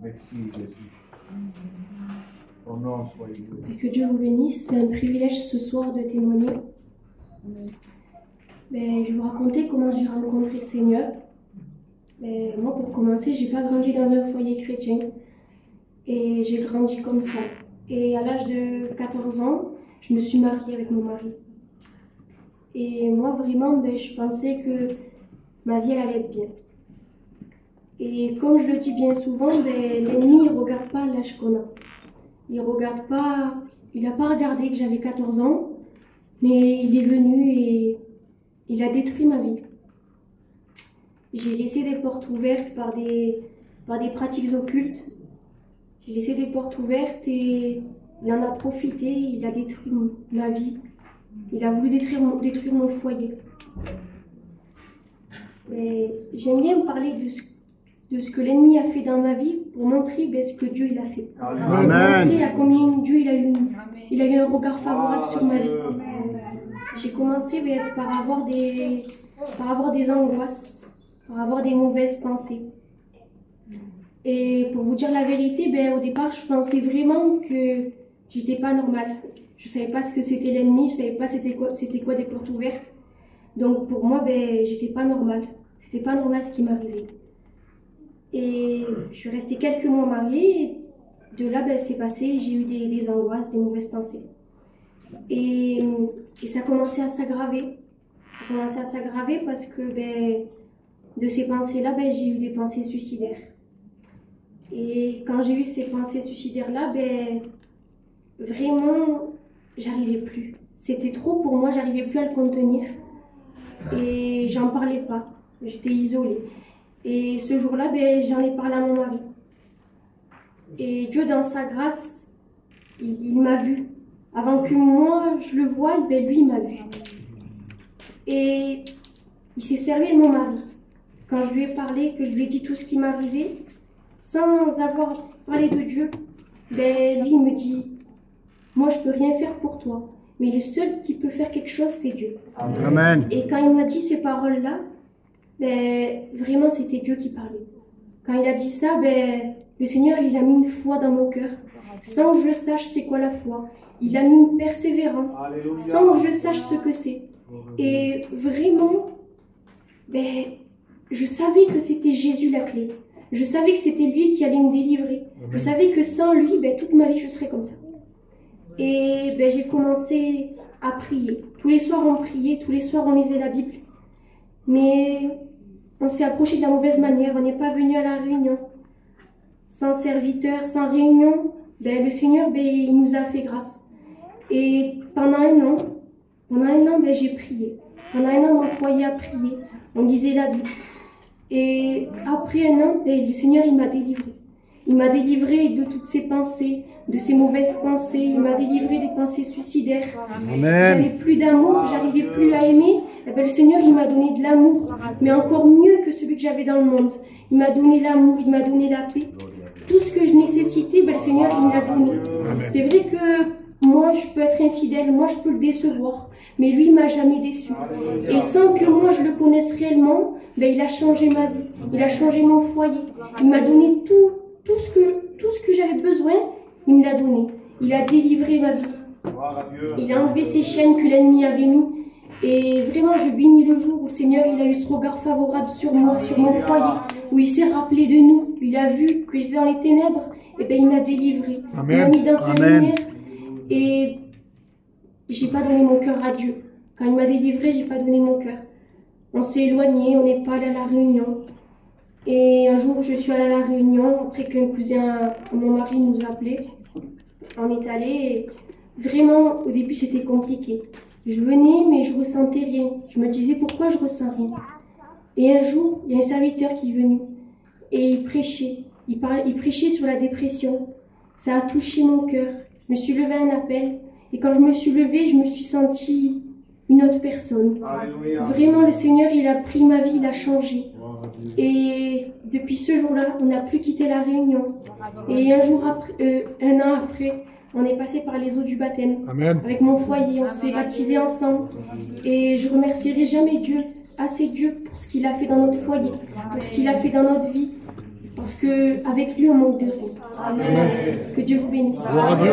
Merci Jésus. Ton nom soit élevé. Et que Dieu vous bénisse. C'est un privilège ce soir de témoigner. Mais je vais vous raconter comment j'ai rencontré le Seigneur. Mais moi, pour commencer, j'ai pas grandi dans un foyer chrétien. Et j'ai grandi comme ça. Et à l'âge de 14 ans, je me suis mariée avec mon mari. Et moi, vraiment, je pensais que ma vie, elle allait être bien. Et comme je le dis bien souvent, l'ennemi, il ne regarde pas l'âge qu'on a. Il regarde pas, il n'a pas regardé que j'avais 14 ans, mais il est venu et il a détruit ma vie. J'ai laissé des portes ouvertes par des pratiques occultes. J'ai laissé des portes ouvertes et il en a profité, il a détruit ma vie. Il a voulu détruire mon foyer. J'aime bien parler de ce que l'ennemi a fait dans ma vie pour montrer ce que Dieu il a fait. Amen. Pour montrer à combien Dieu il a eu un regard favorable sur ma vie. J'ai commencé par avoir des angoisses, par avoir des mauvaises pensées. Et pour vous dire la vérité, au départ, je pensais vraiment que j'étais pas normale. Je savais pas ce que c'était l'ennemi, je savais pas c'était quoi des portes ouvertes. Donc pour moi, j'étais pas normale. C'était pas normal ce qui m'arrivait. Et je suis restée quelques mois mariée. Et de là, c'est passé, j'ai eu des angoisses, des mauvaises pensées. Et ça a commencé à s'aggraver. Ça a commencé à s'aggraver parce que de ces pensées-là, j'ai eu des pensées suicidaires. Et quand j'ai eu ces pensées suicidaires-là, vraiment, j'arrivais plus. C'était trop pour moi, j'arrivais plus à le contenir. Et j'en parlais pas. J'étais isolée. Et ce jour-là, j'en ai parlé à mon mari. Et Dieu, dans sa grâce, il m'a vue. Avant que moi, je le voie, lui, il m'a vue. Et il s'est servi de mon mari. Quand je lui ai parlé, que je lui ai dit tout ce qui m'arrivait, sans avoir parlé de Dieu, lui, il me dit, moi, je peux rien faire pour toi. Mais le seul qui peut faire quelque chose, c'est Dieu. Amen. Et quand il m'a dit ces paroles-là, vraiment, c'était Dieu qui parlait. Quand il a dit ça, le Seigneur, il a mis une foi dans mon cœur, sans que je sache c'est quoi la foi. Il a mis une persévérance, sans que je sache ce que c'est. Et vraiment, je savais que c'était Jésus la clé. Je savais que c'était lui qui allait me délivrer. Je savais que sans lui, toute ma vie, je serais comme ça. Et j'ai commencé à prier. Tous les soirs, on priait, tous les soirs, on lisait la Bible. Mais on s'est approché de la mauvaise manière, on n'est pas venu à la réunion. Sans serviteur, sans réunion, le Seigneur, il nous a fait grâce. Et pendant un an, j'ai prié. Pendant un an, mon foyer a prié. On lisait la Bible. Et après un an, le Seigneur, il m'a délivré. Il m'a délivré de toutes ces pensées, de ces mauvaises pensées. Il m'a délivré des pensées suicidaires. J'avais plus d'amour, j'arrivais plus à aimer. Le Seigneur, il m'a donné de l'amour, mais encore mieux que celui que j'avais dans le monde. Il m'a donné l'amour, il m'a donné la paix. Tout ce que je nécessitais, le Seigneur, il me l'a donné. C'est vrai que moi, je peux être infidèle, moi, je peux le décevoir, mais lui, il m'a jamais déçu. Et sans que moi, je le connaisse réellement, il a changé ma vie, il a changé mon foyer. Il m'a donné tout ce que j'avais besoin, il me l'a donné. Il a délivré ma vie. Il a enlevé ces chaînes que l'ennemi avait mis. Et vraiment, je bénis le jour où le Seigneur, il a eu ce regard favorable sur moi, sur mon foyer, où il s'est rappelé de nous. Il a vu que j'étais dans les ténèbres, et il m'a délivré. Il m'a mis dans sa lumière. Et j'ai pas donné mon cœur à Dieu. Quand il m'a délivré, j'ai pas donné mon cœur. On s'est éloigné, on n'est pas allé à la réunion. Et un jour, je suis allée à la réunion, après qu'un cousin, mon mari nous appelait. On est allé, et vraiment, au début, c'était compliqué. Je venais, mais je ressentais rien. Je me disais, pourquoi je ressens rien? Et un jour, il y a un serviteur qui est venu, et il prêchait. Il prêchait sur la dépression. Ça a touché mon cœur. Je me suis levée à un appel, et quand je me suis levée, je me suis sentie une autre personne. Alléluia. Vraiment, le Seigneur, il a pris ma vie, il a changé. Et depuis ce jour-là, on n'a plus quitté la réunion. Et un an après, on est passé par les eaux du baptême. Amen. Avec mon foyer, on s'est baptisés ensemble. Et je remercierai jamais Dieu, assez Dieu, pour ce qu'il a fait dans notre foyer, pour ce qu'il a fait dans notre vie. Parce que avec lui, on manque de rien. Amen. Que Dieu vous bénisse. Gloire à Dieu.